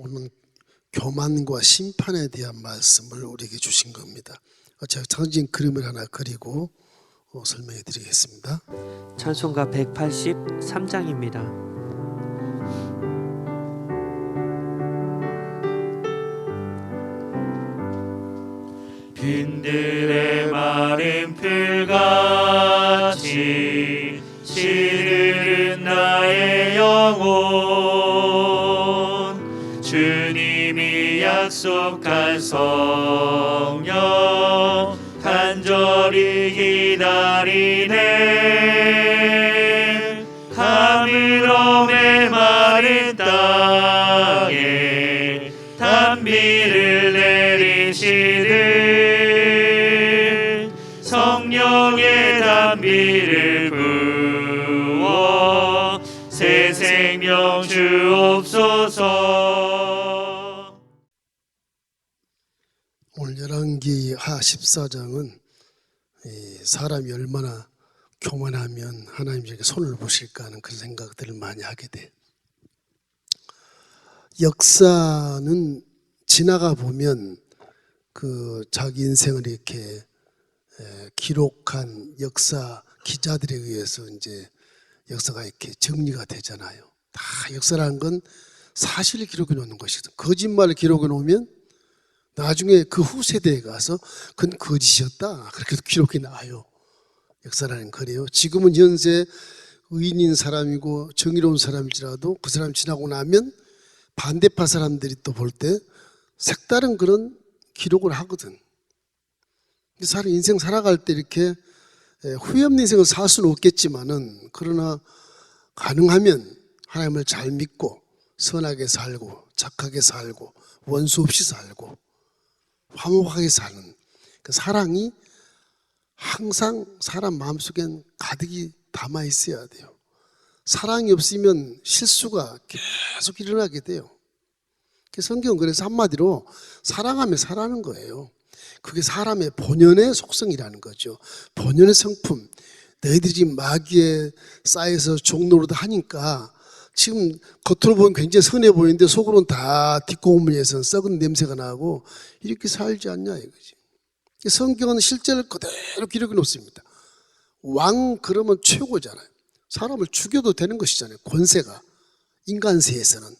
오늘 교만과 심판에 대한 말씀을 우리에게 주신 겁니다. 제가 상징 그림을 하나 그리고 설명해 드리겠습니다. 찬송가 183장입니다. 빈들의 마른 풀같이 시르는 나의 영혼, 주님이 약속한 성령 간절히 기다리네. 가물음의 마른 땅에 단비를 내리시듯 성령의 단비를 부어 새 생명 주옵소서. 오늘 열왕기하 14장은 사람이 얼마나 교만하면 하나님에게 손을 보실까 하는 그런 생각들을 많이 하게 돼. 역사는 지나가 보면 그 자기 인생을 이렇게 기록한 역사 기자들에 의해서 이제 역사가 이렇게 정리가 되잖아요. 다 역사라는 건 사실을 기록해 놓는 것이거든. 거짓말을 기록해 놓으면 나중에 그 후 세대에 가서 그건 거짓이었다 그렇게 기록해 나와요. 역사라는 거래요. 지금은 현재 의인인 사람이고 정의로운 사람일지라도 그 사람 지나고 나면 반대파 사람들이 또 볼 때 색다른 그런 기록을 하거든. 사람 인생 살아갈 때 이렇게 후회 없는 인생을 살 수는 없겠지만은, 그러나 가능하면 하나님을 잘 믿고 선하게 살고 착하게 살고 원수 없이 살고 화목하게 사는 그 사랑이 항상 사람 마음속엔 가득히 담아 있어야 돼요. 사랑이 없으면 실수가 계속 일어나게 돼요. 성경은 그래서 한마디로 사랑하며 살아는 거예요. 그게 사람의 본연의 속성이라는 거죠. 본연의 성품. 너희들이 지금 마귀에 쌓여서 종노릇 하니까 지금 겉으로 보면 굉장히 선해 보이는데 속으로는 다 뒷고문에서 썩은 냄새가 나고 이렇게 살지 않냐 이거지. 성경은 실제를 그대로 기록해 놓습니다. 왕 그러면 최고잖아요. 사람을 죽여도 되는 것이잖아요. 권세가 인간세에서는.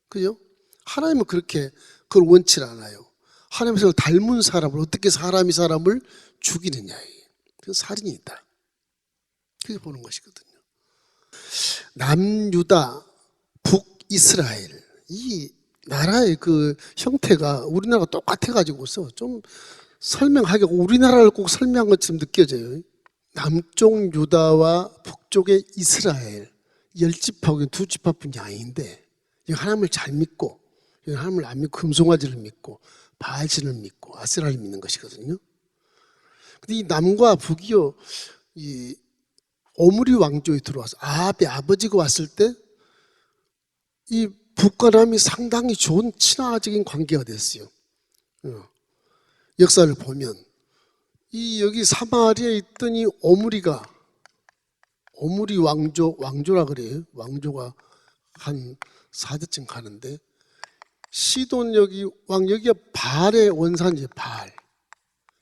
그죠? 하나님은 그렇게 그걸 원치 않아요. 하나님을 닮은 사람을 어떻게 사람이 사람을 죽이느냐. 그 살인이 있다. 그렇게 보는 것이거든요. 남유다, 북이스라엘, 이 나라의 그 형태가 우리나라가 똑같아가지고서 좀 설명하기가 우리나라를 꼭 설명한 것처럼 느껴져요. 남쪽 유다와 북쪽의 이스라엘 10지파하고 2지파뿐이 아닌데 하나님을 잘 믿고 하나님을 안 믿고 금송아지를 믿고 바알신을 믿고 아세라를 믿는 것이거든요. 근데 이 남과 북이요, 이 오므리 왕조에 들어와서 아합의 아버지가 왔을 때 이 북과 남이 상당히 좋은 친화적인 관계가 됐어요. 역사를 보면 이 여기 사마리아에 있던 이 오므리 왕조라 그래요. 왕조가 한 4대쯤 가는데 시돈 여기가 바알의 원산지예요. 바알.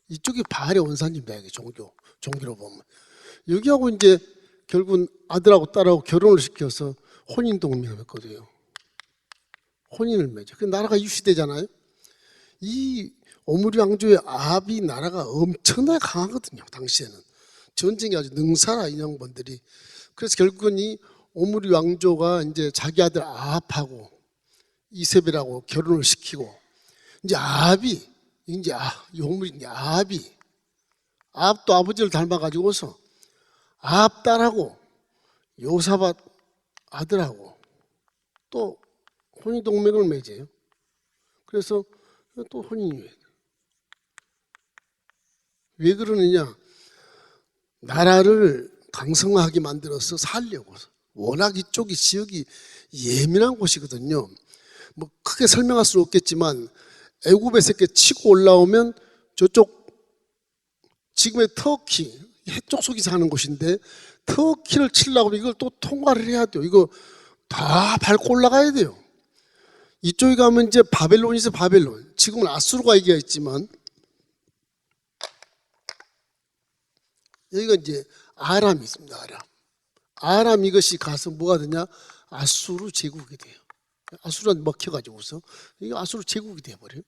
이쪽이 바알의 원산지입니다. 여기 종교로 보면. 여기하고 이제 결국은 아들하고 딸하고 결혼을 시켜서 혼인동맹을 했거든요. 혼인을 맺어. 그 나라가 유시되잖아요. 이 오므리 왕조의 아합이 나라가 엄청나게 강하거든요. 당시에는 전쟁이 아주 능사라 인양반들이. 그래서 결국은 이 오므리 왕조가 이제 자기 아들 아합하고 이세벨하고 결혼을 시키고 이제 아합이 아합도 아버지를 닮아가지고서 아합 딸하고 요사밧 아들하고 또 혼인동맹을 맺어요. 그래서 또 혼인이 왜 그러느냐? 나라를 강성하게 만들어서 살려고. 워낙 이쪽이 지역이 예민한 곳이거든요. 뭐 크게 설명할 수는 없겠지만 애굽에서 이렇게 치고 올라오면 저쪽 지금의 터키 해쪽 속이 사는 곳인데 터키를 치려고 하면 이걸 또 통과를 해야 돼요. 이거 다 밟고 올라가야 돼요. 이쪽에 가면 이제 바벨론이 있어요. 바벨론. 지금은 아수르가 얘기가 있지만 여기가 이제 아람이 있습니다. 아람 이것이 가서 뭐가 되냐? 아수르 제국이 돼요. 아수르한테 먹혀가지고서 이게 아수르 제국이 돼버려요.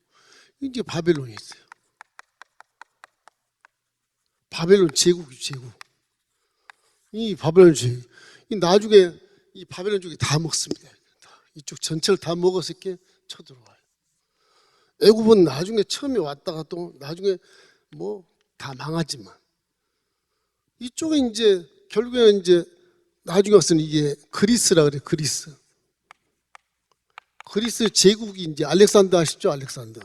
이제 바벨론이 있어요. 바벨론 제국이 제국. 이 바벨론 제국. 이 나중에 이 바벨론 쪽이 다 먹습니다. 이쪽 전체를 다 먹어서 이렇게 쳐들어와요. 애굽은 나중에 처음에 왔다가 또 나중에 뭐 다 망하지만 이쪽에 이제 결국에는 이제 나중에 와서는 이게 그리스라 그래. 그리스 제국이 이제 알렉산더 아시죠? 알렉산더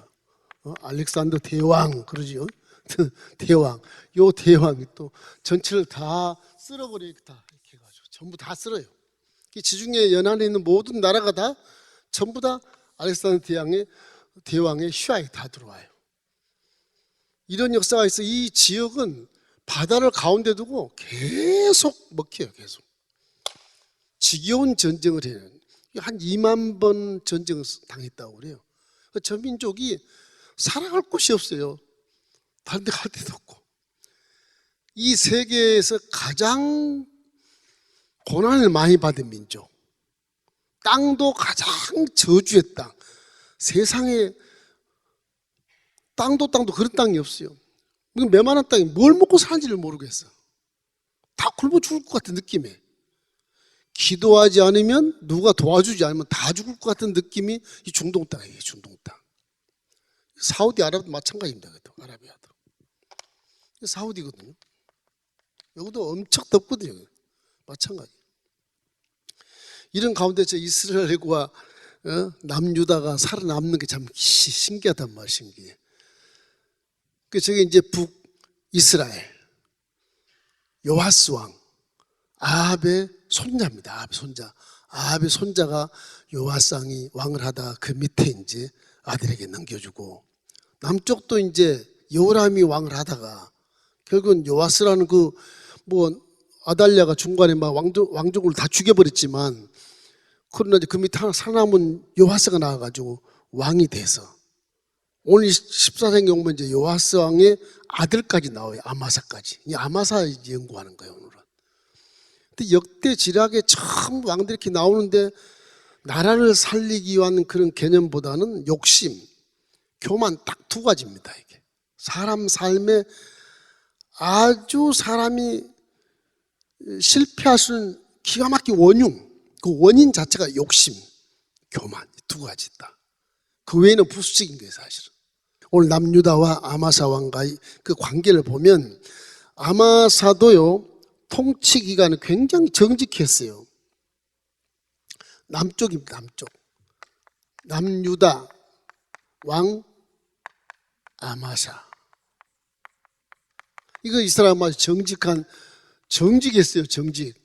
대왕 그러지요. 대왕. 요 대왕이 또 전체를 다 쓸어버리겠다 이렇게 해가지고 전부 다 쓸어요. 지중해 연안에 있는 모든 나라가 다 전부 다 알렉산더 대왕의 휘하에 다 들어와요. 이런 역사가 있어. 이 지역은 바다를 가운데 두고 계속 먹혀요. 계속 지겨운 전쟁을 해요. 한 2만 번 전쟁을 당했다고 그래요. 저 민족이 살아갈 곳이 없어요. 다른 데 갈 데도 없고. 이 세계에서 가장 고난을 많이 받은 민족, 땅도 가장 저주의 땅. 세상에 땅도 그런 땅이 없어요. 메마른 땅이 뭘 먹고 사는지를 모르겠어. 다 굶어 죽을 것 같은 느낌에, 기도하지 않으면, 누가 도와주지 않으면 다 죽을 것 같은 느낌이 이 중동 땅이에요. 중동 땅. 사우디아라비아도 마찬가지입니다. 아라비아도 사우디거든요. 여기도 엄청 덥거든요. 마찬가지. 이런 가운데 저 이스라엘과 남유다가 살아남는 게 참 신기하단 말이에요. 신기해. 그 저게 이제 북이스라엘 요아스 왕 아합의 손자입니다. 아합의 손자. 아합의 손자가 요아스 왕이 왕을 하다가 그 밑에 이제 아들에게 넘겨주고, 남쪽도 이제 여호람이 왕을 하다가 결국은 요아스라는 그 뭐 아달랴가 중간에 막 왕족을 다 죽여버렸지만, 그러나 이제 그 밑에 하나 살아남은 요아스가 나와가지고 왕이 돼서, 오늘 14세기 보면 이제 요아스 왕의 아들까지 나와요. 아마사까지. 이 아마사 연구하는 거예요, 오늘은. 근데 역대 지략에 처음 왕들이 이렇게 나오는데, 나라를 살리기 위한 그런 개념보다는 욕심, 교만, 딱 두 가지입니다. 이게 사람 삶에 아주 사람이 실패할 수 있는 기가 막힌 원흉, 그 원인 자체가 욕심, 교만, 두 가지 있다. 그 외에는 부수적인 거예요, 사실은. 오늘 남유다와 아마사 왕과의 그 관계를 보면, 아마사도요 통치 기간은 굉장히 정직했어요. 남쪽입니다. 남쪽. 남유다 왕 아마사. 이거 이 사람 아주 정직했어요. 정직.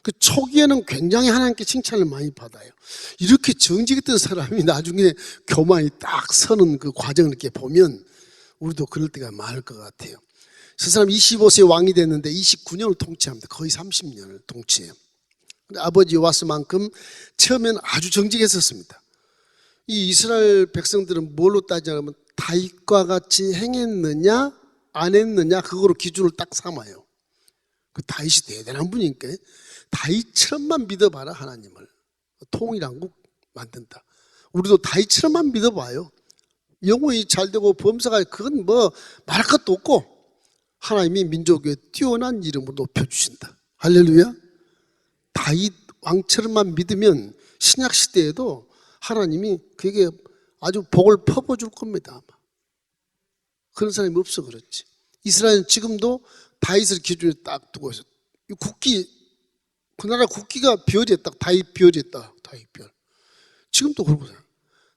그 초기에는 굉장히 하나님께 칭찬을 많이 받아요. 이렇게 정직했던 사람이 나중에 교만이 딱 서는 그 과정을 이렇게 보면 우리도 그럴 때가 많을 것 같아요. 저 사람 25세 왕이 됐는데 29년을 통치합니다. 거의 30년을 통치해요. 아버지 요아스만큼 처음에는 아주 정직했었습니다. 이 이스라엘 백성들은 뭘로 따지냐면 다윗과 같이 행했느냐 안 했느냐, 그거로 기준을 딱 삼아요. 그 다윗이 대단한 분이니까 다윗처럼만 믿어봐라. 하나님을 통일한국 만든다. 우리도 다윗처럼만 믿어봐요. 영혼이 잘되고 범사가, 그건 뭐 말할 것도 없고 하나님이 민족에 뛰어난 이름으로 높여주신다. 할렐루야. 다윗 왕처럼만 믿으면 신약시대에도 하나님이 그에게 아주 복을 퍼부어줄 겁니다. 아마. 그런 사람이 없어 그렇지. 이스라엘은 지금도 다윗을 기준에 딱 두고 있어. 이 국기, 그 나라 국기가 별이에 딱 다윗 별이었다. 다윗 별. 지금도 그러고 있어요.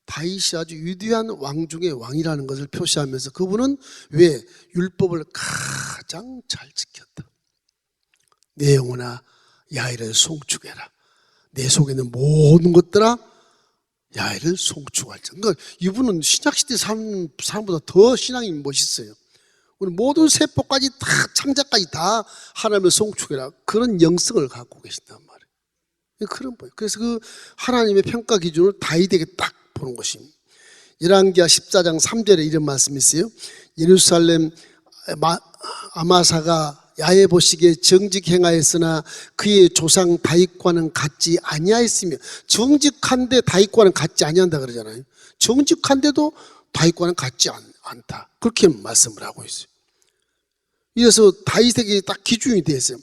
다윗이 아주 위대한 왕 중에 왕이라는 것을 표시하면서, 그분은 왜 율법을 가장 잘 지켰다. 내 영혼아 야훼를 송축해라. 내 속에 있는 모든 것들아 야훼를 송축할지어다. 그러니까 이분은 신약시대 사람보다 더 신앙이 멋있어요. 우리 모든 세포까지 다, 창자까지 다 하나님을 송축해라. 그런 영성을 갖고 계신단 말이에요. 그런 거예요. 그래서 그 하나님의 평가 기준을 다윗에게 딱 보는 것입니다. 열왕기하 14장 3절에 이런 말씀이 있어요. 예루살렘 아마사가 야해 보시기에 정직 행하였으나 그의 조상 다윗과는 같지 아니하였으며, 정직한데 다윗과는 같지 아니한다 그러잖아요. 정직한데도 다윗과는 같지 않다, 그렇게 말씀을 하고 있어요. 이래서 다윗에게 딱 기준이 되어 있어요.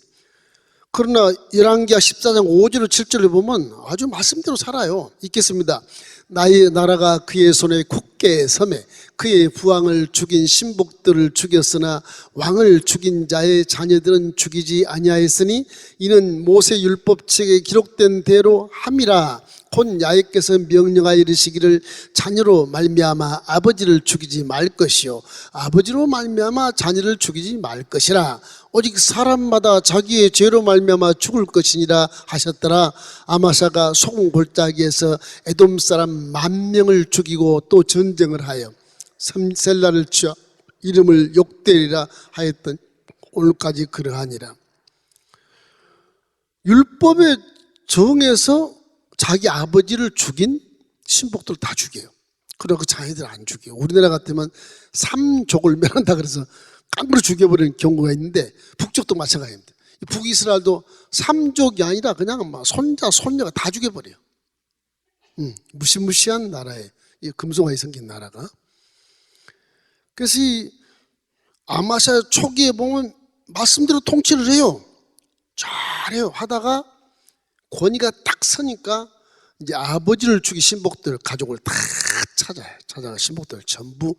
그러나 열왕기하 14장 5절 7절을 보면 아주 말씀대로 살아요. 읽겠습니다. 나의 나라가 그의 손에 굳게 섬에 그의 부왕을 죽인 신복들을 죽였으나 왕을 죽인 자의 자녀들은 죽이지 아니하였으니 이는 모세 율법책에 기록된 대로 함이라. 곧 야훼께서 명령하여 이르시기를 자녀로 말미암아 아버지를 죽이지 말 것이요 아버지로 말미암아 자녀를 죽이지 말 것이라. 오직 사람마다 자기의 죄로 말미암아 죽을 것이니라 하셨더라. 아마사가 소금 골짜기에서 에돔 사람 10,000명을 죽이고 또 전쟁을 하여 셀라를 취하 이름을 욕되리라 하였던 오늘까지 그러하니라. 율법에 정해서 자기 아버지를 죽인 신복들 다 죽여요. 그리고 그 자녀들 안 죽여요. 우리나라 같으면 3족을 멸한다 그래서 깡그러 죽여버리는 경우가 있는데, 북쪽도 마찬가지입니다. 북이스라엘도 3족이 아니라 그냥 막 손자 손녀가 다 죽여버려요. 무시무시한 나라에, 이 금송아지 생긴 나라가. 그래서 이 아마샤 초기에 보면 말씀대로 통치를 해요. 잘해요. 하다가 권위가 딱 서니까 이제 아버지를 죽인 신복들 가족을 다 찾아가 신복들 전부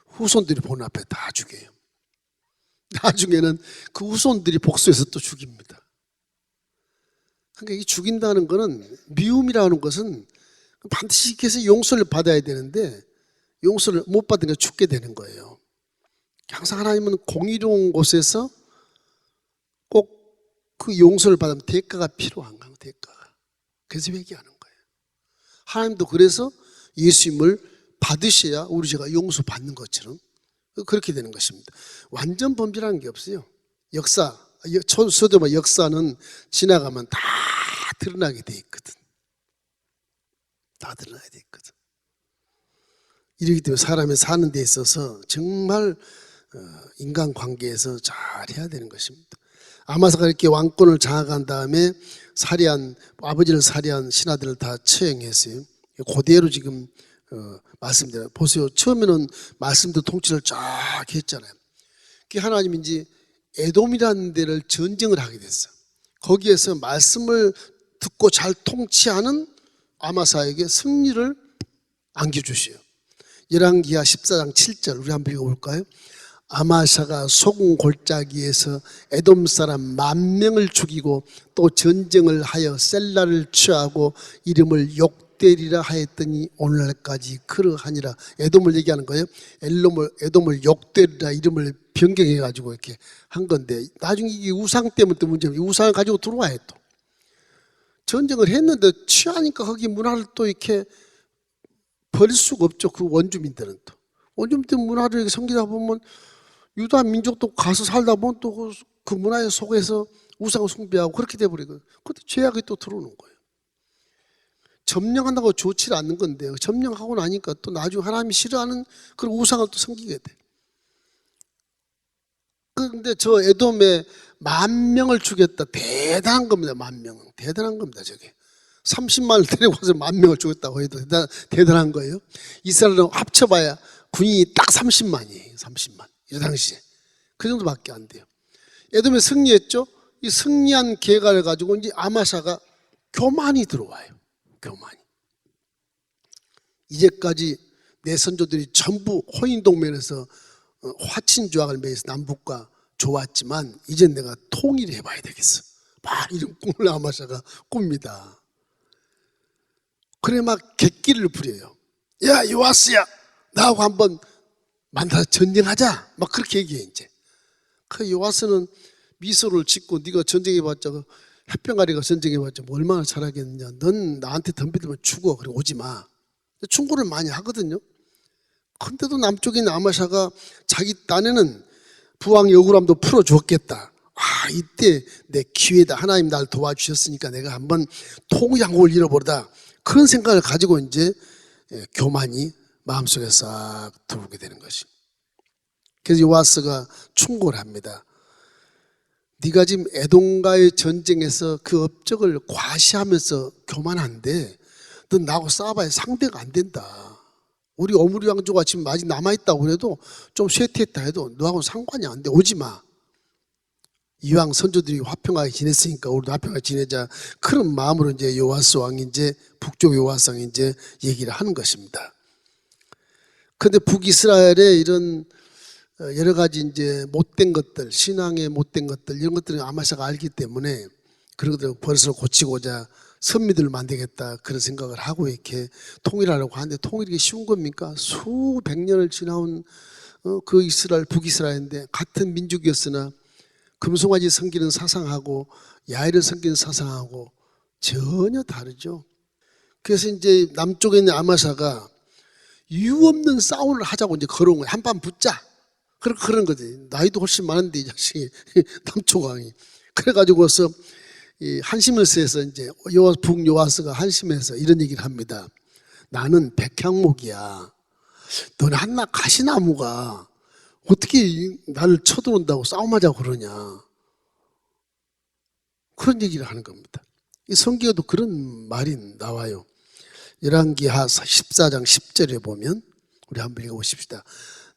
후손들이 보는 앞에 다 죽여요. 나중에는 그 후손들이 복수해서 또 죽입니다. 그러니까 이 죽인다는 것은, 미움이라는 것은 반드시 이렇게 해서 용서를 받아야 되는데 용서를 못 받으니까 죽게 되는 거예요. 항상 하나님은 공의로운 곳에서 꼭 그 용서를 받으면 대가가 필요한 거예요. 대가가. 그래서 회개하는 거예요. 하나님도 그래서 예수님을 받으셔야 우리 죄가 용서받는 것처럼 그렇게 되는 것입니다. 완전 범죄라는 게 없어요. 역사, 소돔의 역사는 지나가면 다 드러나게 돼 있거든. 다 드러나게 돼 있거든. 이렇기 때문에 사람이 사는 데 있어서 정말 인간관계에서 잘 해야 되는 것입니다. 아마사가 이렇게 왕권을 장악한 다음에 아버지를 살해한 신하들을 다 처형했어요. 그대로 지금 말씀대로 보세요. 처음에는 말씀대로 통치를 쫙 했잖아요. 그 하나님이 이제 에돔이라는 데를 전쟁을 하게 됐어요. 거기에서 말씀을 듣고 잘 통치하는 아마사에게 승리를 안겨주셔요. 열왕기하 14장 7절 우리 한번 읽어볼까요? 아마샤가 소금 골짜기에서 에돔 사람 10,000명을 죽이고 또 전쟁을 하여 셀라를 취하고 이름을 욕되리라 하였더니 오늘날까지 그러하니라. 에돔을 얘기하는 거예요. 에돔을 욕되리라 이름을 변경해가지고 이렇게 한 건데, 나중에 이게 우상 때문에 또 문제입니다. 우상을 가지고 들어와요. 또 전쟁을 했는데 취하니까 거기 문화를 또 이렇게 버릴 수가 없죠. 그 원주민들은 또 원주민들 문화를 이렇게 섬기다 보면 유다 민족도 가서 살다 보면 또 그 문화에 속에서 우상을 숭배하고 그렇게 돼버리거든요. 그런데 죄악이 또 들어오는 거예요. 점령한다고 좋지 않는 건데 점령하고 나니까 또 나중에 하나님이 싫어하는 그런 우상을 또 섬기게 돼. 그런데 저 에돔에 10,000명을 죽였다. 대단한 겁니다. 10,000명. 대단한 겁니다. 저게 30만을 데리고 와서 10,000명을 죽였다고 해도 대단한 거예요. 이스라엘은 합쳐봐야 군인이 딱 30만이에요. 30만. 이 당시에 그 정도밖에 안 돼요. 에돔에 승리했죠. 이 승리한 계가를 가지고 이제 아마샤가 교만이 들어와요. 교만이. 이제까지 내 선조들이 전부 호인동맹에서 화친조약을 맺어서 남북과 좋았지만 이제 내가 통일을 해봐야 되겠어. 막 이런 꿈을 아마샤가 꿉니다. 그래 막 객기를 부려요. 야 요아스야, 나하고 한번 만나서 전쟁하자. 막 그렇게 얘기해 이제. 그 요아스는 미소를 짓고 네가 전쟁해봤자 햇병아리가 전쟁해봤자 뭐 얼마나 잘하겠느냐. 넌 나한테 덤비들면 죽어. 그래 오지 마. 충고를 많이 하거든요. 근데도 남쪽에 있는 아마샤가 자기 딴에는 부왕의 억울함도 풀어주었겠다. 아 이때 내 기회다. 하나님 날 도와주셨으니까 내가 한번 통장국을 잃어버리다. 그런 생각을 가지고 이제 교만이 마음속에 싹 들어오게 되는 것입니다. 그래서 요아스가 충고를 합니다. 네가 지금 에돔과의 전쟁에서 그 업적을 과시하면서 교만한데 너 나하고 싸워봐야 상대가 안 된다. 우리 오므리 왕조가 지금 아직 남아있다고 해도 좀 쇠퇴했다 해도 너하고 상관이 안 돼. 오지 마. 이왕 선조들이 화평하게 지냈으니까 우리도 화평하게 지내자. 그런 마음으로 이제 요아스 왕이 이제 북쪽 요아스 왕이 이제 얘기를 하는 것입니다. 그런데 북이스라엘의 이런 여러 가지 이제 못된 것들, 신앙의 못된 것들, 이런 것들은 아마샤가 알기 때문에 그런 것들을 버릇을 고치고자 선미들을 만들겠다 그런 생각을 하고 이렇게 통일하려고 하는데 통일이 쉬운 겁니까? 수백 년을 지나온 그 이스라엘, 북이스라엘인데 같은 민족이었으나 금송아지 섬기는 사상하고 야훼를 섬기는 사상하고 전혀 다르죠. 그래서 이제 남쪽에 있는 아마샤가 이유 없는 싸움을 하자고 이제 걸어온 거예요. 한판 붙자. 그런 거지. 나이도 훨씬 많은데 이 자식이 남쪽 왕이. 그래가지고서 이 한심을스에서 이제 북요아스가 한심해서 이런 얘기를 합니다. 나는 백향목이야. 너는 한낱 가시나무가 어떻게 나를 쳐들어온다고 싸움하자고 그러냐. 그런 얘기를 하는 겁니다. 이 성경에도 그런 말이 나와요. 열왕기하 14장 10절에 보면 우리 한번 읽어보십시다.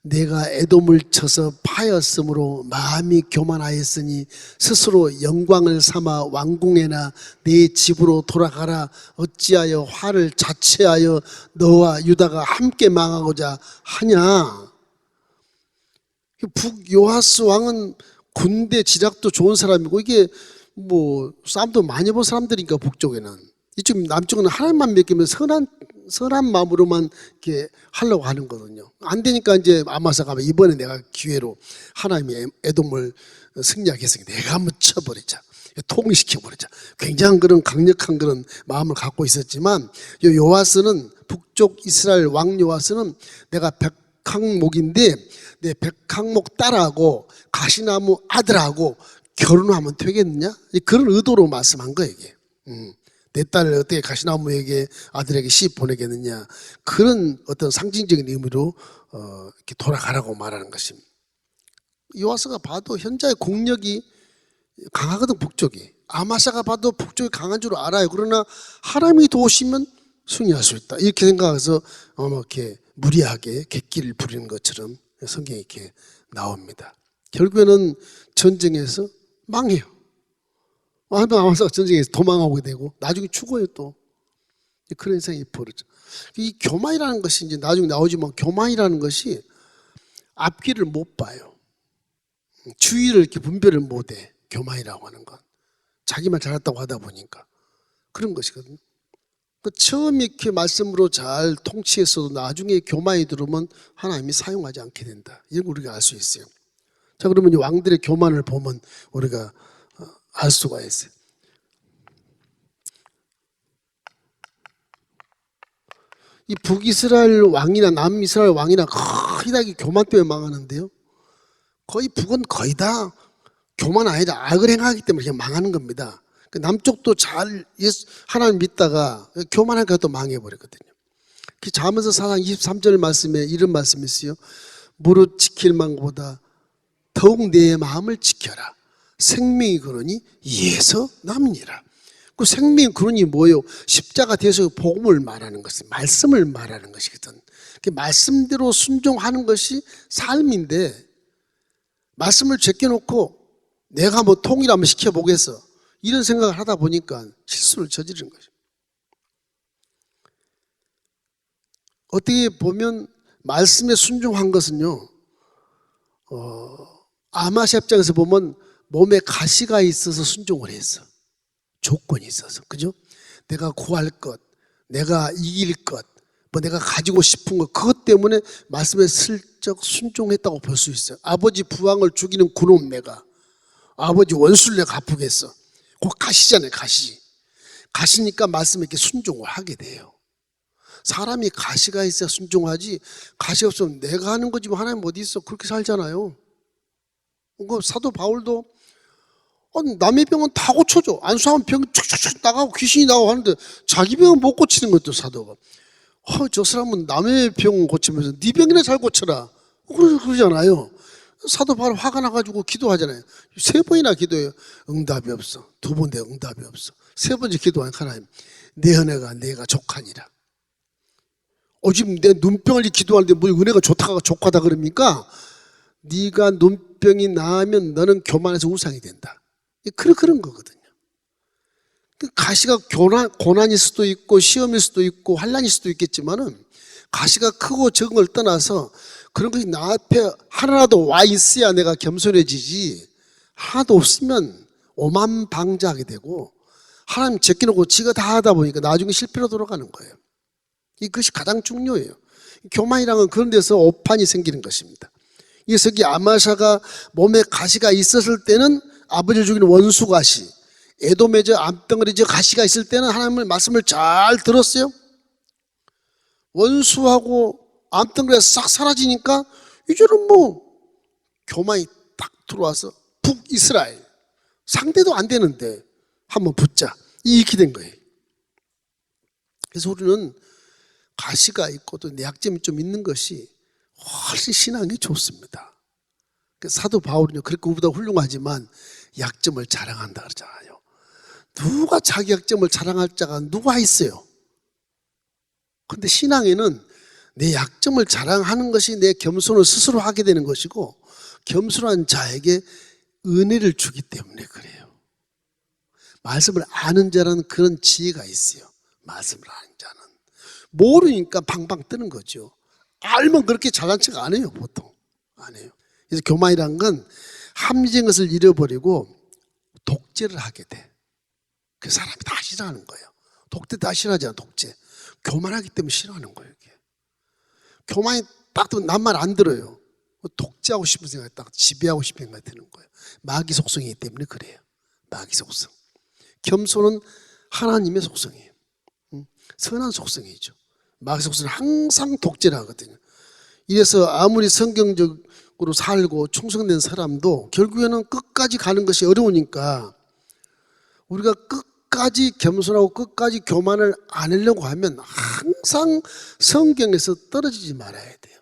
내가 에돔을 쳐서 파였으므로 마음이 교만하였으니 스스로 영광을 삼아 왕궁에나 내 집으로 돌아가라. 어찌하여 화를 자체하여 너와 유다가 함께 망하고자 하냐. 북요아스 왕은 군대 지략도 좋은 사람이고 이게 뭐 싸움도 많이 본 사람들이니까 북쪽에는 이쪽 남쪽은 하나님만 믿기면 선한 마음으로만 이렇게 하려고 하는 거거든요. 안 되니까 이제 아마사가 이번에 내가 기회로 하나님이 에돔을 승리하게 했으니까 내가 한번 쳐버리자. 통일시켜버리자. 굉장한 그런 강력한 그런 마음을 갖고 있었지만 요아스는 북쪽 이스라엘 왕 요아스는 내가 백항목인데 내 백항목 딸하고 가시나무 아들하고 결혼하면 되겠느냐? 그런 의도로 말씀한 거예요 이게. 내 딸을 어떻게 가시나무에게 아들에게 시 보내겠느냐. 그런 어떤 상징적인 의미로 이렇게 돌아가라고 말하는 것입니다. 요아스가 봐도 현자의 공력이 강하거든 북쪽이. 아마샤가 봐도 북쪽이 강한 줄 알아요. 그러나 하나님이 도우시면 승리할 수 있다. 이렇게 생각해서 이렇게 무리하게 객기를 부리는 것처럼 성경에 이렇게 나옵니다. 결국에는 전쟁에서 망해요. 아마사가 전쟁에서 도망하게 되고 나중에 죽어요 또. 그런 현상이 벌어져. 이 교만이라는 것이 이제 나중에 나오지만 교만이라는 것이 앞길을 못 봐요. 주의를 이렇게 분별을 못 해. 교만이라고 하는 건 자기만 잘했다고 하다 보니까 그런 것이거든요. 처음 이렇게 말씀으로 잘 통치했어도 나중에 교만이 들어오면 하나님이 사용하지 않게 된다. 이걸 우리가 알 수 있어요. 자, 그러면 이 왕들의 교만을 보면 우리가 알 수가 있어요. 이 북이스라엘 왕이나 남이스라엘 왕이나 거의 다 교만 때문에 망하는데요. 거의 북은 거의 다 교만 아니라 악을 행하기 때문에 그냥 망하는 겁니다. 남쪽도 잘 하나님 믿다가 교만하니까 또 망해버렸거든요. 잠언서 4장 23절 말씀에 이런 말씀이 있어요. 무릇 지킬 만보다 더욱 내 마음을 지켜라. 생명이 그러니 이에서 남으니라. 그 생명이 그러니 뭐예요? 십자가 대해서 복음을 말하는 것이 말씀을 말하는 것이거든. 그 말씀대로 순종하는 것이 삶인데 말씀을 제껴놓고 내가 뭐 통일 한번 시켜보겠어. 이런 생각을 하다 보니까 실수를 저지르는 거죠. 어떻게 보면 말씀에 순종한 것은요, 아마샤 입장에서 보면 몸에 가시가 있어서 순종을 했어. 조건이 있어서. 그죠? 내가 구할 것, 내가 이길 것, 뭐 내가 가지고 싶은 것, 그것 때문에 말씀에 슬쩍 순종했다고 볼 수 있어요. 아버지 부왕을 죽이는 그놈 내가, 아버지 원수를 내가 갚으겠어. 그 가시잖아요, 가시. 가시니까 말씀에 이렇게 순종을 하게 돼요. 사람이 가시가 있어야 순종하지, 가시 없으면 내가 하는 거지 뭐 하나님 어디 있어. 그렇게 살잖아요. 그 사도 바울도 남의 병은 다 고쳐줘. 안수하면 병이 촉촉촉 나가고 귀신이 나가고 하는데 자기 병은 못 고치는 것도 사도가. 저 사람은 남의 병 고치면서 네 병이나 잘 고쳐라. 그러잖아요. 사도 바로 화가 나가지고 기도하잖아요. 3번이나 기도해요. 응답이 없어. 2번 내 응답이 없어. 3번째 기도하니까 하나님, 내 은혜가 내가 족하니라. 지금 내 눈병을 기도하는데 뭐 은혜가 족하다 그럽니까? 네가 눈병이 나으면 너는 교만해서 우상이 된다. 그런 거거든요. 가시가 고난일 수도 있고 시험일 수도 있고 환난일 수도 있겠지만은 가시가 크고 적은 걸 떠나서 그런 것이 나 앞에 하나라도 와 있어야 내가 겸손해지지, 하나도 없으면 오만방자하게 되고 하나님 제껴놓고 지가 다 하다 보니까 나중에 실패로 돌아가는 거예요. 이것이 가장 중요해요. 교만이란 건 그런 데서 오판이 생기는 것입니다. 그래서 이 아마샤가 몸에 가시가 있었을 때는 아버지를 죽이는 원수 가시, 에돔에 암덩어리 가시가 있을 때는 하나님의 말씀을 잘 들었어요. 원수하고 암덩어리가 싹 사라지니까 이제는 뭐 교만이 딱 들어와서 북이스라엘 상대도 안 되는데 한번 붙자, 이렇게 된 거예요. 그래서 우리는 가시가 있고 또 약점이 좀 있는 것이 훨씬 신앙이 좋습니다. 사도 바울은요, 그렇게 우리보다 훌륭하지만 약점을 자랑한다 그러잖아요. 누가 자기 약점을 자랑할 자가 누가 있어요? 근데 신앙에는 내 약점을 자랑하는 것이 내 겸손을 스스로 하게 되는 것이고, 겸손한 자에게 은혜를 주기 때문에 그래요. 말씀을 아는 자는 그런 지혜가 있어요. 말씀을 아는 자는 모르니까 방방 뜨는 거죠. 알면 그렇게 잘난 척 안 해요. 보통 안 해요. 그래서 교만이란 건 합리적인 것을 잃어버리고 독재를 하게 돼. 그 사람이 다 싫어하는 거예요. 독재 다 싫어하잖아. 독재. 교만하기 때문에 싫어하는 거예요. 이게. 교만이 딱 난 말 안 들어요. 독재하고 싶은 생각이 딱 지배하고 싶은 생각이 드는 거예요. 마귀 속성이기 때문에 그래요. 마귀 속성. 겸손은 하나님의 속성이에요. 선한 속성이죠. 마귀 속성은 항상 독재를 하거든요. 이래서 아무리 성경적으로 살고 충성된 사람도 결국에는 끝까지 가는 것이 어려우니까 우리가 끝까지 겸손하고 끝까지 교만을 안 하려고 하면 항상 성경에서 떨어지지 말아야 돼요.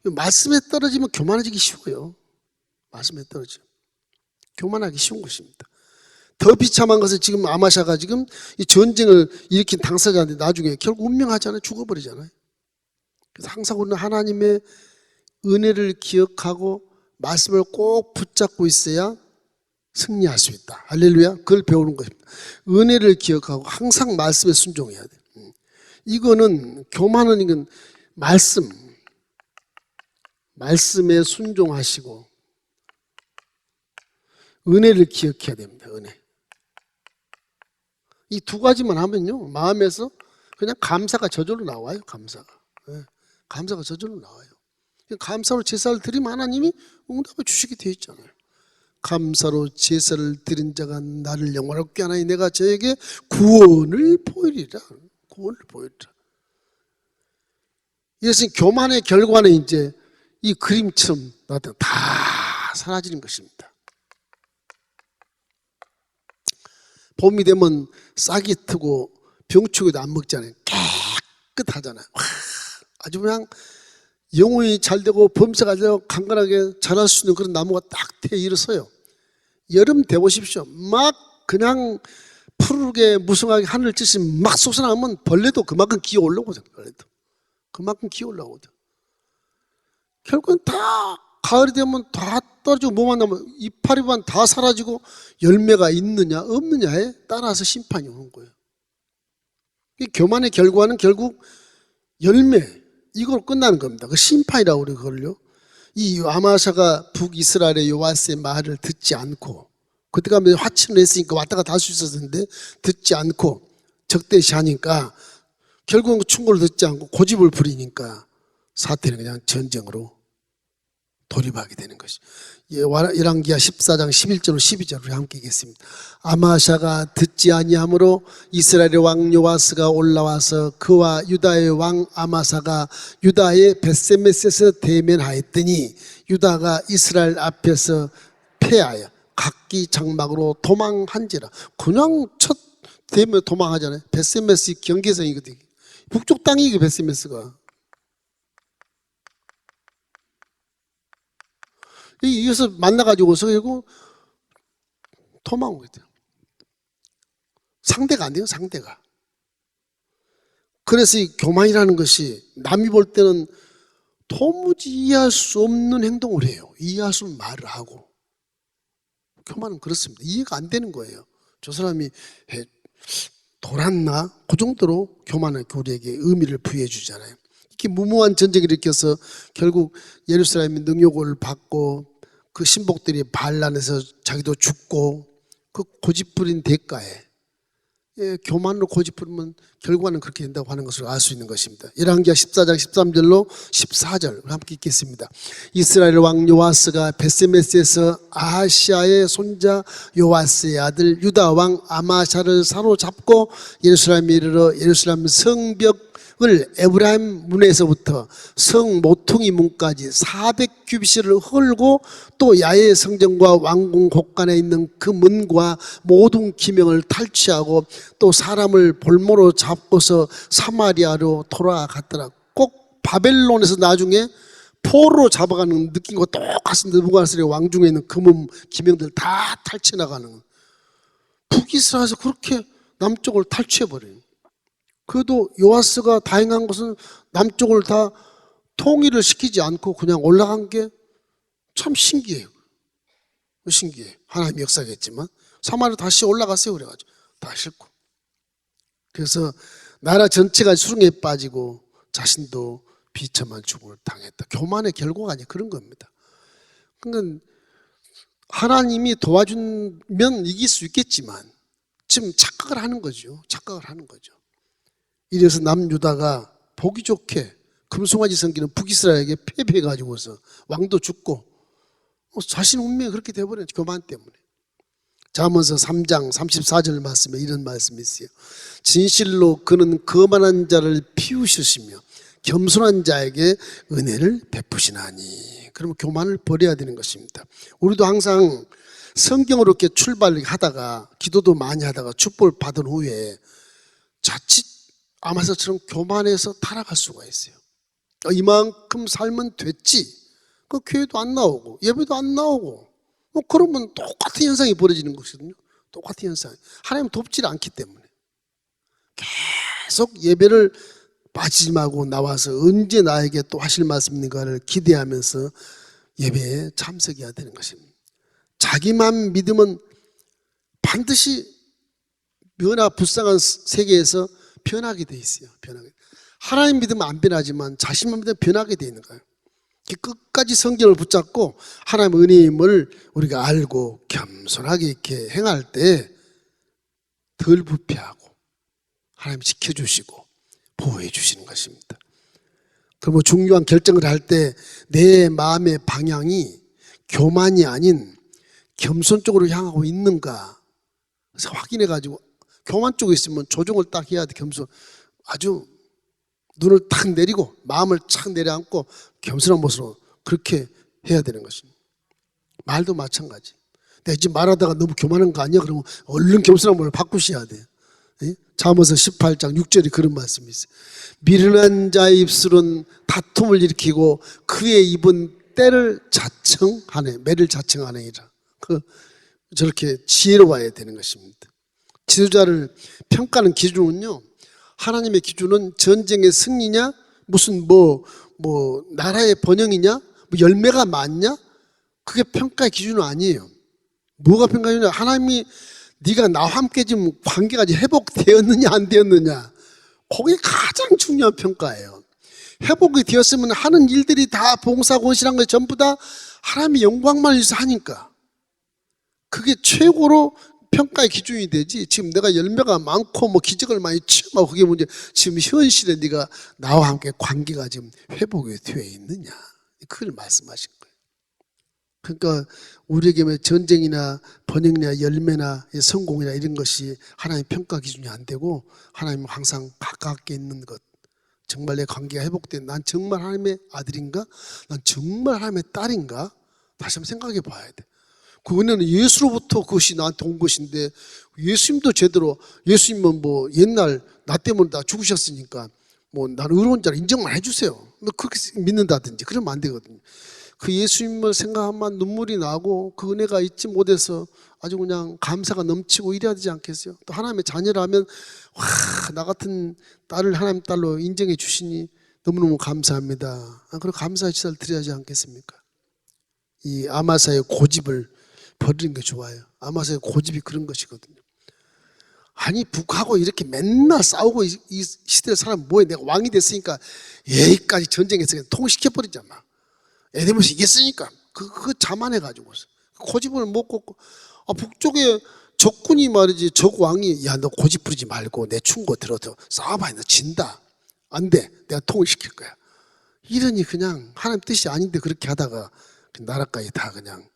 말씀에 떨어지면 교만해지기 쉬워요. 말씀에 떨어지면 교만하기 쉬운 것입니다. 더 비참한 것은 지금 아마샤가 지금 이 전쟁을 일으킨 당사자인데 나중에 결국 운명하잖아요. 죽어버리잖아요. 그래서 항상 우리는 하나님의 은혜를 기억하고 말씀을 꼭 붙잡고 있어야 승리할 수 있다. 할렐루야. 그걸 배우는 것입니다. 은혜를 기억하고 항상 말씀에 순종해야 돼. 이거는 교만은 이건 말씀에 순종하시고 은혜를 기억해야 됩니다. 은혜. 이 두 가지만 하면요, 마음에서 그냥 감사가 저절로 나와요. 감사가. 감사가 저절로 나와요. 감사로 제사를 드리면 하나님이 응답을 주시게 되어 있잖아요. 감사로 제사를 드린 자가 나를 영원롭게 하나니 내가 저에게 구원을 보이리라. 구원을 보이리라. 이것은 교만의 결과는 이제 이 그림처럼 나타나 다 사라지는 것입니다. 봄이 되면 싹이 트고 병충해도 안 먹잖아요. 깨끗하잖아요. 아주 그냥 영혼이 잘 되고 범사가 되고 강건하게 자랄 수 있는 그런 나무가 딱 되어 일어서요. 여름 되보십시오. 막 그냥 푸르게 무성하게 하늘을 찌시면 막 솟아나면 벌레도 그만큼 기어 올라오거든요. 벌레도 그만큼 기어 올라오거든요. 결국은 다 가을이 되면 다 떨어지고 뭐만 남으면 이파리만 다 사라지고 열매가 있느냐 없느냐에 따라서 심판이 오는 거예요. 이 교만의 결과는 결국 열매, 이걸 끝나는 겁니다. 그 심판이라고 우리 그걸요. 이 아마샤가 북이스라엘의 요아스의 말을 듣지 않고, 그때 가면 화친을 했으니까 왔다 갔다 할 수 있었는데 듣지 않고 적대시하니까 결국은 충고를 듣지 않고 고집을 부리니까 사태는 그냥 전쟁으로 돌입하게 되는 것이. 열왕기하 14장 11절로 12절을 함께 읽겠습니다. 아마샤가 듣지 아니하므로 이스라엘의 왕 요아스가 올라와서 그와 유다의 왕 아마사가 유다의 벳세메스에서 대면하였더니 유다가 이스라엘 앞에서 패하여 각기 장막으로 도망한지라. 그냥 첫 대면 도망하잖아요. 벳세메스 경계선이거든요. 북쪽 땅이 베세메스가. 이어서 만나가지고서 그리고 도망온 거예요. 상대가 안 돼요, 상대가. 그래서 이 교만이라는 것이 남이 볼 때는 도무지 이해할 수 없는 행동을 해요. 이해할 수 없는 말을 하고. 교만은 그렇습니다. 이해가 안 되는 거예요. 저 사람이 돌았나? 그 정도로 교만은 우리에게 의미를 부여해 주잖아요. 이렇게 무모한 전쟁을 일으켜서 결국 예루살렘이 능욕을 받고 그 신복들이 반란해서 자기도 죽고 그 고집부린 대가에 교만으로 고집부리면 결과는 그렇게 된다고 하는 것을 알 수 있는 것입니다. 열왕기하 14장 13절로 14절 함께 읽겠습니다. 이스라엘 왕 요아스가 베세메스에서 아하시아의 손자 요아스의 아들 유다 왕 아마샤를 사로잡고 예루살렘에 이르러 예루살렘 성벽을 에브라임 문에서부터 성 모퉁이 문까지 400규빗을 헐고 또 야외 성전과 왕궁 곳간에 있는 그 문과 모든 기명을 탈취하고 또 사람을 볼모로 잡고서 사마리아로 돌아갔더라. 꼭 바벨론에서 나중에 포로로 잡아가는 느낌과 똑같은 느부갓네살의 왕중에 있는 금은 기명들 다 탈취해 나가는. 북이스라엘에서 그렇게 남쪽을 탈취해버려요. 그래도 요아스가 다행한 것은 남쪽을 다 통일을 시키지 않고 그냥 올라간 게 참 신기해요. 신기해. 하나님의 역사겠지만 사마리아 다시 올라갔어요. 그래가지고 다 싣고. 그래서 나라 전체가 수렁에 빠지고 자신도 비참한 죽음을 당했다. 교만의 결과가 아니 그런 겁니다. 그러니까 하나님이 도와주면 이길 수 있겠지만 지금 착각을 하는 거죠. 착각을 하는 거죠. 이래서 남유다가 보기 좋게 금송아지 섬기는 북이스라엘에게 패배해가지고서 왕도 죽고 자신 운명이 그렇게 되어버렸죠. 교만 때문에. 잠언서 3장 34절 말씀에 이런 말씀이 있어요. 진실로 그는 거만한 자를 피우시며 겸손한 자에게 은혜를 베푸시나니. 그러면 교만을 버려야 되는 것입니다. 우리도 항상 성경으로 이렇게 출발하다가 기도도 많이 하다가 축복을 받은 후에 자칫 아마사처럼 교만해서 타락할 수가 있어요. 이만큼 살면 됐지. 그 교회도 안 나오고 예배도 안 나오고 뭐 그러면 똑같은 현상이 벌어지는 것이거든요. 똑같은 현상. 하나님 돕지 않기 때문에 계속 예배를 빠지지 말고 나와서 언제 나에게 또 하실 말씀인가를 기대하면서 예배에 참석해야 되는 것입니다. 자기만 믿으면 반드시 불쌍한 세계에서 변하게 돼 있어요. 변하게. 하나님 믿으면 안 변하지만 자신만 믿으면 변하게 돼 있는 거예요. 끝까지 성경을 붙잡고 하나님의 은혜임을 우리가 알고 겸손하게 이렇게 행할 때 덜 부패하고 하나님이 지켜주시고 보호해 주시는 것입니다. 그리고 중요한 결정을 할 때 내 마음의 방향이 교만이 아닌 겸손 쪽으로 향하고 있는가 그래서 확인해 가지고 교만 쪽에 있으면 조정을 딱 해야 돼. 겸손. 아주 눈을 탁 내리고 마음을 착 내려앉고 겸손한 모습으로 그렇게 해야 되는 것입니다. 말도 마찬가지. 내가 지금 말하다가 너무 교만한 거 아니야? 그러면 얼른 겸손한 모습을 바꾸셔야 돼. 잠언서 18장 6절에 그런 말씀이 있어요. 미련한 자의 입술은 다툼을 일으키고 그의 입은 때를 자청하네. 매를 자청하네이라. 저렇게 지혜로워야 되는 것입니다. 지도자를 평가하는 기준은요, 하나님의 기준은 전쟁의 승리냐, 무슨 나라의 번영이냐, 열매가 많냐, 그게 평가의 기준은 아니에요. 뭐가 평가의 기준이냐? 하나님이 네가 나와 함께 지금 관계가 회복되었느냐 안 되었느냐, 그게 가장 중요한 평가예요. 회복이 되었으면 하는 일들이 다 봉사 권실한 거 전부 다 하나님의 영광만 위해서 하니까 그게 최고로 평가의 기준이 되지. 지금 내가 열매가 많고 기적을 많이 체험하고 그게 문제. 지금 현실에 네가 나와 함께 관계가 지금 회복이 되어 있느냐, 그걸 말씀하신 거예요. 그러니까 우리에게 전쟁이나 번영이나 열매나 성공이나 이런 것이 하나님의 평가 기준이 안 되고 하나님은 항상 가깝게 있는 것. 정말 내 관계가 회복된, 난 정말 하나님의 아들인가? 난 정말 하나님의 딸인가? 다시 한번 생각해 봐야 돼. 그 은혜는 예수로부터 그것이 나한테 온 것인데, 예수님도 제대로, 예수님은 옛날 나 때문에 다 죽으셨으니까 뭐 나는 의로운 자를 인정만 해주세요. 뭐 그렇게 믿는다든지 그러면 안 되거든요. 그 예수님을 생각하면 눈물이 나고 그 은혜가 잊지 못해서 아주 그냥 감사가 넘치고 이래야 되지 않겠어요? 또 하나님의 자녀라면 와, 나 같은 딸을 하나님 딸로 인정해 주시니 너무너무 감사합니다. 그리고 감사의 시사를 드려야 하지 않겠습니까? 이 아마사의 고집을 버리는 게 좋아요. 아마사의 고집이 그런 것이거든요. 아니 북하고 이렇게 맨날 싸우고 이 시대의 사람 뭐해? 내가 왕이 됐으니까 여기까지 전쟁에서 그냥 통시켜버리잖아. 에데모스 이겼으니까 그거 자만해가지고서 고집을 못 걷고 북쪽에 적군이 말이지 적 왕이 야 너 고집 부리지 말고 내 충고 들어도 싸워봐. 너 진다. 안 돼. 내가 통을 시킬 거야. 이러니 그냥 하나님 뜻이 아닌데 그렇게 하다가 나라까지 다 그냥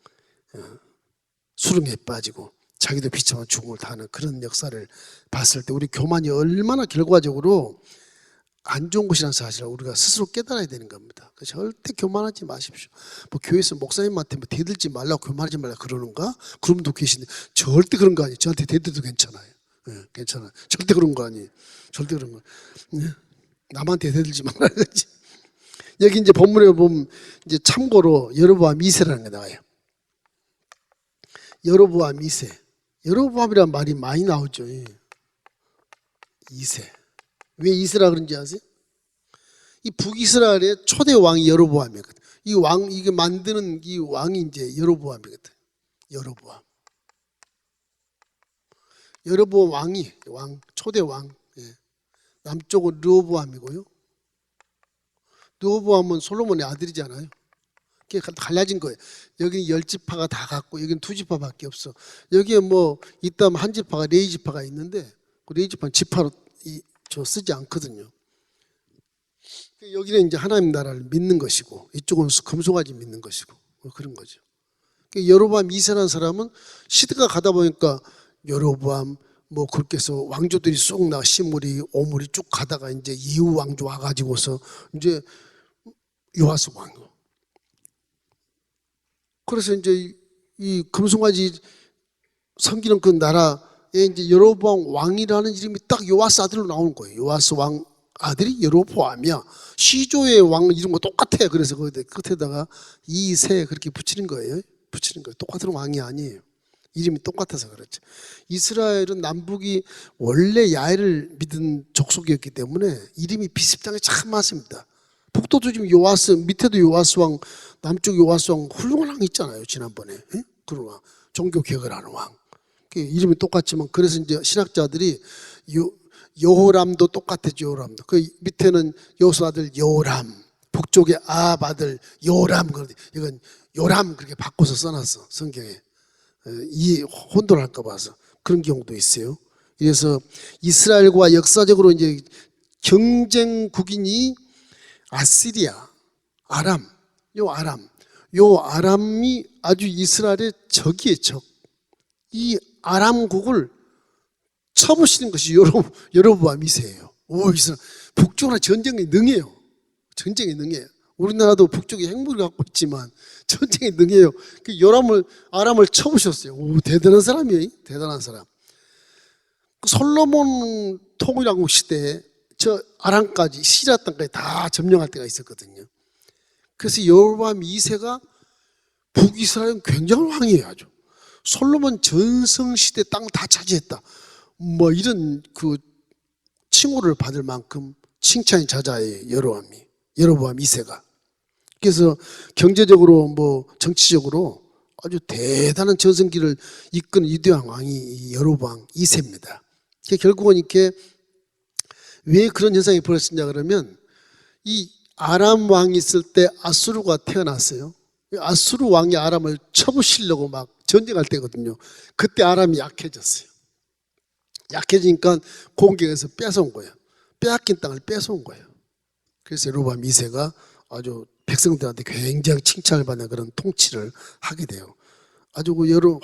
수렁에 빠지고 자기도 비참한 죽음을 당하는 그런 역사를 봤을 때 우리 교만이 얼마나 결과적으로 안 좋은 것이라는 사실을 우리가 스스로 깨달아야 되는 겁니다. 절대 교만하지 마십시오. 뭐 교회에서 목사님한테 뭐 대들지 말라고 교만하지 말라 그러는가? 그런 분도 계신데 절대 그런 거 아니에요. 저한테 대들도 괜찮아요. 네, 괜찮아요. 절대 그런 거 아니에요. 절대 그런 거. 네. 남한테 대들지 말라 그러지. 여기 이제 본문에 보면 이제 참고로 여로보암 2세라는 게 나와요. 여로보암 2세. 여로보암이라는 말이 많이 나오죠. 2세. 왜 2세라 그런지 아세요? 이 북이스라엘의 초대 왕이 여로보암이거든. 이 왕, 이게 만드는 이 왕이 이제 여로보암이거든. 여로보암. 여로보암 왕이 초대 왕. 예. 남쪽은 르호보암이고요. 르호보암은 솔로몬의 아들이잖아요. 그게 갈라진 거예요. 여기는 10지파가 다 갖고 여기는 2지파밖에 없어. 여기에 뭐 있다면 한 지파가 4지파가 있는데 그 4지파는 지파로 쓰지 않거든요. 여기는 이제 하나님 나라를 믿는 것이고 이쪽은 금송아지 믿는 것이고 뭐 그런 거죠. 여로보암 2세라는 사람은 시대가 가다 보니까 여로보암 뭐 그렇게 해서 왕조들이 쑥 나 시므리 오므리 쭉 가다가 이제 이후 왕조 와가지고서 이제 요아스 왕. 그래서 이제 이 금송아지 섬기는 그 나라에 이제 여로보암 왕이라는 이름이 딱 요아스 아들로 나오는 거예요. 요아스 왕 아들이 여로보암이야. 시조의 왕 이름과 똑같아요. 그래서 그 끝에다가 2세 그렇게 붙이는 거예요. 똑같은 왕이 아니에요. 이름이 똑같아서 그렇죠. 이스라엘은 남북이 원래 야훼를 믿은 족속이었기 때문에 이름이 비슷한 게 참 많습니다. 북도도 지금 요아스, 밑에도 요아스 왕, 남쪽 요아스 왕 훌륭한 왕 있잖아요. 지난번에. 예? 그런 왕. 종교 개혁을 하는 왕. 이름이 똑같지만 그래서 이제 신학자들이 여호람도 똑같았죠. 여호람도. 그 밑에는 여호수 아들 여호람, 북쪽에 아합 아들 여호람. 이건 요람 그렇게 바꿔서 써놨어. 성경에. 이 혼돈할까 봐서 그런 경우도 있어요. 그래서 이스라엘과 역사적으로 이제 경쟁국인이 아시리아, 아람. 요 아람이 아주 이스라엘의 적이에요, 적. 이 아람국을 쳐부시는 것이 여로보암 2세예요. 오, 이스라엘 북쪽으로 전쟁에 능해요. 우리나라도 북쪽에 핵무기를 갖고 있지만 전쟁에 능해요. 그 아람을 쳐부셨어요. 오, 대단한 사람이에요. 대단한 사람. 솔로몬 통일왕국 시대에 저 아람까지 시리아 땅까지 다 점령할 때가 있었거든요. 그래서 여로보암 2세가 북이스라엘은 굉장한 왕이에요. 아주. 솔로몬 전성 시대 땅 다 차지했다. 뭐 이런 그 칭호를 받을 만큼 칭찬이 자자해요. 여로보암 2세가. 그래서 경제적으로 뭐 정치적으로 아주 대단한 전성기를 이끄는 위대한 왕이 여로보암 2세입니다. 결국은 이렇게 왜 그런 현상이 벌어졌냐 그러면 이 아람 왕이 있을 때 아수르가 태어났어요. 아수르 왕이 아람을 쳐부시려고 막 전쟁할 때거든요. 그때 아람이 약해졌어요. 약해지니까 공격해서 뺏어온 거예요. 빼앗긴 땅을 뺏어온 거예요. 그래서 여로보암 2세가 아주 백성들한테 굉장히 칭찬을 받는 그런 통치를 하게 돼요. 아주 그 여러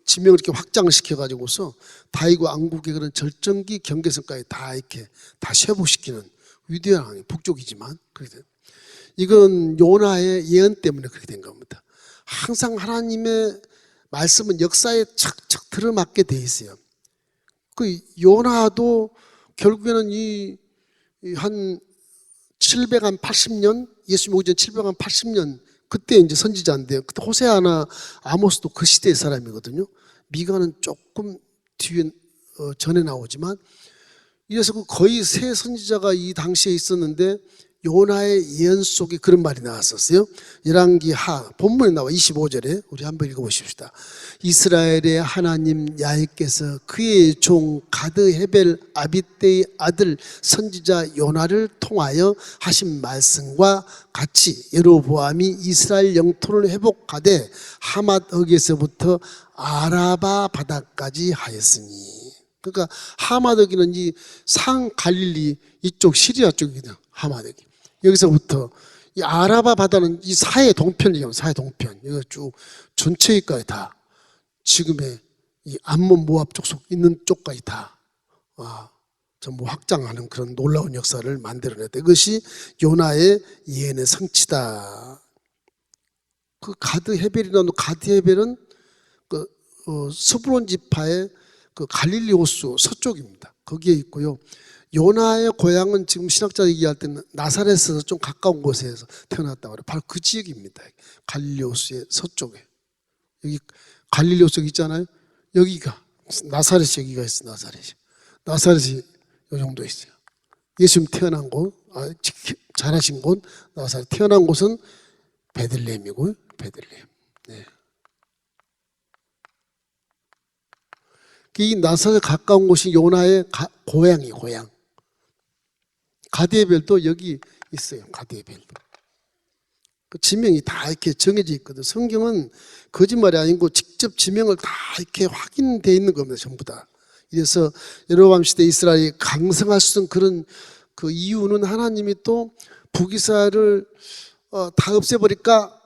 지명을 이렇게 확장을 시켜가지고서 다윗 왕국의 그런 절정기 경계선까지 다 이렇게 다 쇄복시키는 위대한 왕이 북쪽이지만 그렇게 돼요. 이건 요나의 예언 때문에 그렇게 된 겁니다. 항상 하나님의 말씀은 역사에 척척 들어맞게 돼 있어요. 그 요나도 결국에는 한 780년 예수님 오기 전 780년 그때 이제 선지자인데 그때 호세아나 아모스도 그 시대의 사람이거든요. 미가는 조금 뒤에 전에 나오지만 이래서 거의 세 선지자가 이 당시에 있었는데 요나의 예언 속에 그런 말이 나왔었어요. 열왕기 하 본문에 나와 25절에 우리 한번 읽어보십시다. 이스라엘의 하나님 야훼께서 그의 종 가드 헤벨 아비떼의 아들 선지자 요나를 통하여 하신 말씀과 같이 여로보암이 이스라엘 영토를 회복하되 하맛역에서부터 아라바 바다까지 하였으니. 그러니까 하맛역이는 이 상 갈릴리 이쪽 시리아 쪽이거든요. 하맛역이. 여기서부터 이 아라바 바다는 이 사해 동편이에요. 사해 동편. 이거 쭉 전체까지 다 지금의 이 암몬 모압 쪽 있는 쪽까지 다 전부 확장하는 그런 놀라운 역사를 만들어냈다. 이것이 요나의 예언의 성취다. 그 가드 헤벨이라는 가드 헤벨은 그 스브론 지파의 그 갈릴리 호수 서쪽입니다. 거기에 있고요. 요나의 고향은 지금 신학자 얘기할 때는 나사렛에서 좀 가까운 곳에서 태어났다고 해요. 바로 그 지역입니다. 갈릴리 호수의 서쪽에. 여기 갈릴리 호수 있잖아요. 여기가 나사렛이 여기가 있어요. 나사렛이 이 정도 있어요. 예수님 태어난 곳, 자라신 곳, 나사렛. 태어난 곳은 베들레헴이고요. 베들레헴. 네. 이 나사렛에 가까운 곳이 요나의 고향이 고향. 가드헤벨도 여기 있어요. 가드헤벨도. 그 지명이 다 이렇게 정해져 있거든. 성경은 거짓말이 아니고 직접 지명을 다 이렇게 확인되어 있는 겁니다. 전부 다. 그래서 여로보암 시대 이스라엘이 강성할 수 있는 그런 그 이유는 하나님이 또 북이스라엘을 다 없애버릴까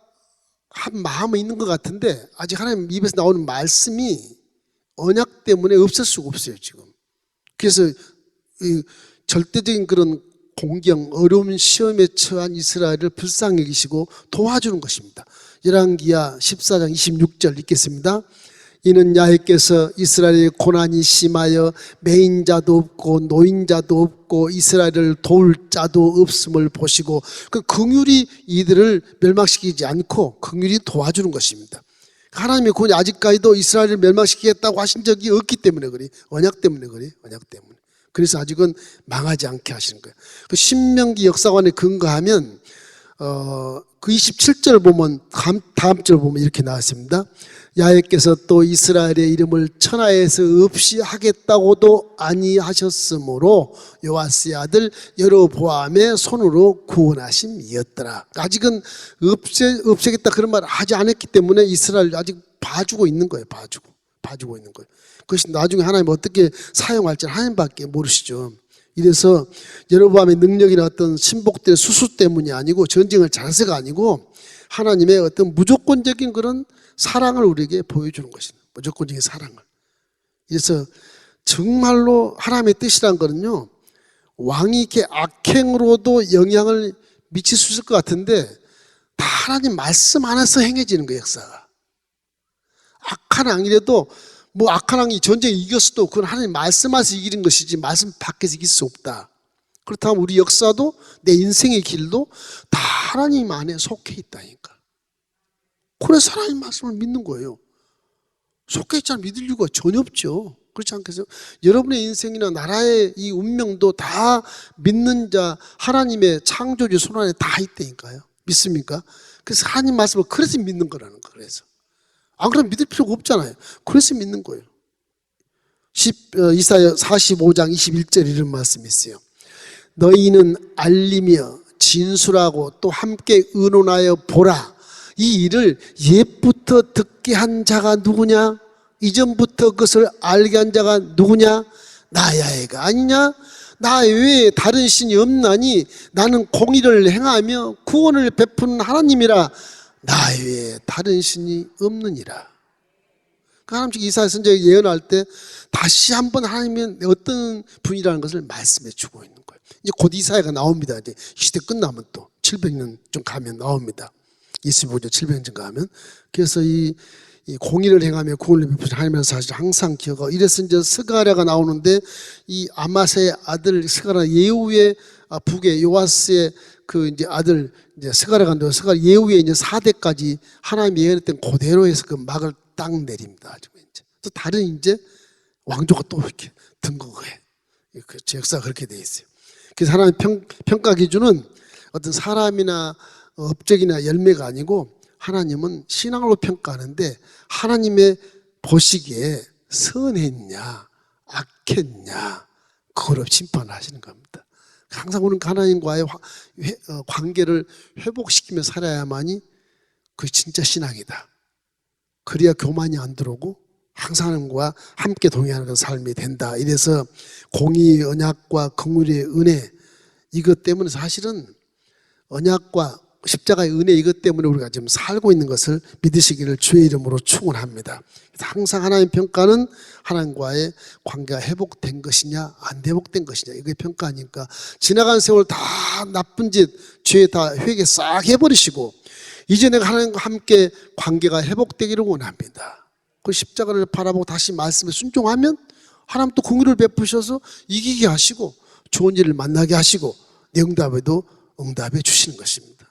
한 마음은 있는 것 같은데 아직 하나님 입에서 나오는 말씀이 언약 때문에 없을 수가 없어요. 지금. 그래서 이 절대적인 그런 공경, 어려운 시험에 처한 이스라엘을 불쌍히 여기시고 도와주는 것입니다. 열왕기하 14장 26절 읽겠습니다. 이는 야훼께서 이스라엘의 고난이 심하여 매인자도 없고 노인자도 없고 이스라엘을 도울 자도 없음을 보시고 그 긍휼히 이들을 멸망시키지 않고 긍휼히 도와주는 것입니다. 하나님의 구원이 아직까지도 이스라엘을 멸망시키겠다고 하신 적이 없기 때문에 그래. 언약 때문에 그래. 언약 때문에. 그래서 아직은 망하지 않게 하시는 거예요. 그 신명기 역사관에 근거하면 그 27절 보면 다음 절 보면 이렇게 나왔습니다. 야훼께서 또 이스라엘의 이름을 천하에서 없이 하겠다고도 아니하셨으므로 요아스의 아들 여로보암의 손으로 구원하심이었더라. 아직은 없애겠다 그런 말을 하지 않았기 때문에 이스라엘 아직 봐주고 있는 거예요. 봐주고 있는 거예요. 그것이 나중에 하나님 어떻게 사용할지 하나님밖에 모르시죠. 이래서 여로보암의 능력이나 어떤 신복들의 수수 때문이 아니고 전쟁을 잘해서가 아니고 하나님의 어떤 무조건적인 그런 사랑을 우리에게 보여주는 것입니다. 무조건적인 사랑을. 그래서 정말로 하나님의 뜻이란 거는요, 왕이 이렇게 악행으로도 영향을 미칠 수 있을 것 같은데 다 하나님 말씀 안에서 행해지는 거예요. 역사가. 악한 왕이라도 뭐 악한 왕이 전쟁에 이겼어도 그건 하나님 말씀 안에서 이기는 것이지 말씀 밖에서 이길 수 없다. 그렇다면 우리 역사도 내 인생의 길도 다 하나님 안에 속해 있다니까. 그래서 하나님 말씀을 믿는 거예요. 속해 있잖아 믿을 이유가 전혀 없죠. 그렇지 않겠어요? 여러분의 인생이나 나라의 이 운명도 다 믿는 자 하나님의 창조주 손 안에 다 있다니까요. 믿습니까? 그래서 하나님 말씀을 그래서 믿는 거라는 거예요. 그래서 안 그러면 믿을 필요가 없잖아요. 그래서 믿는 거예요. 이사야 45장 21절 이런 말씀이 있어요. 너희는 알리며 진술하고 또 함께 의논하여 보라. 이 일을 옛부터 듣게 한 자가 누구냐? 이전부터 그것을 알게 한 자가 누구냐? 나 야훼가 아니냐? 나 외에 다른 신이 없나니 나는 공의를 행하며 구원을 베푸는 하나님이라. 나 외에 다른 신이 없느니라. 하나님 이사야 선지자가 예언할 때 다시 한번 하나님이 어떤 분이라는 것을 말씀해 주고 있는 거예요. 이제 곧 이사야가 나옵니다. 이제 시대 끝나면 또 700년 좀 가면 나옵니다. 25년 700년 좀 가면. 그래서 이 공의를 행하며 구원을 베푸신 하나님의 사실 항상 기억하고 이래서 이제 스가랴가 나오는데 이 아마세의 아들 스가랴 예후의 북의 요아스의 그 이제 아들 이제 스가랴 간다. 스가랴 예후에 이제 4대까지 하나님이 예언했던 그대로 해서 그 막을 딱 내립니다. 나중에 이제 또 다른 이제 왕조가 또 이렇게 등극해. 그 역사가 그렇게 돼 있어요. 그래서 하나님 평가 기준은 어떤 사람이나 업적이나 열매가 아니고 하나님은 신앙으로 평가하는데 하나님의 보시기에 선했냐 악했냐 그걸 심판하시는 겁니다. 항상 우리는 하나님과의 관계를 회복시키며 살아야만이 그게 진짜 신앙이다. 그래야 교만이 안 들어오고 항상 하나님과 함께 동행하는 그런 삶이 된다. 이래서 공의, 언약과 긍휼의 은혜 이것 때문에 사실은 언약과 십자가의 은혜 이것 때문에 우리가 지금 살고 있는 것을 믿으시기를 주의 이름으로 축원합니다. 항상 하나님 평가는 하나님과의 관계가 회복된 것이냐 안 회복된 것이냐 이게 평가하니까 지나간 세월 다 나쁜 짓 죄 다 회개 싹 해버리시고 이제 내가 하나님과 함께 관계가 회복되기를 원합니다. 그 십자가를 바라보고 다시 말씀에 순종하면 하나님 또 긍휼을 베푸셔서 이기게 하시고 좋은 일을 만나게 하시고 내 응답에도 응답해 주시는 것입니다.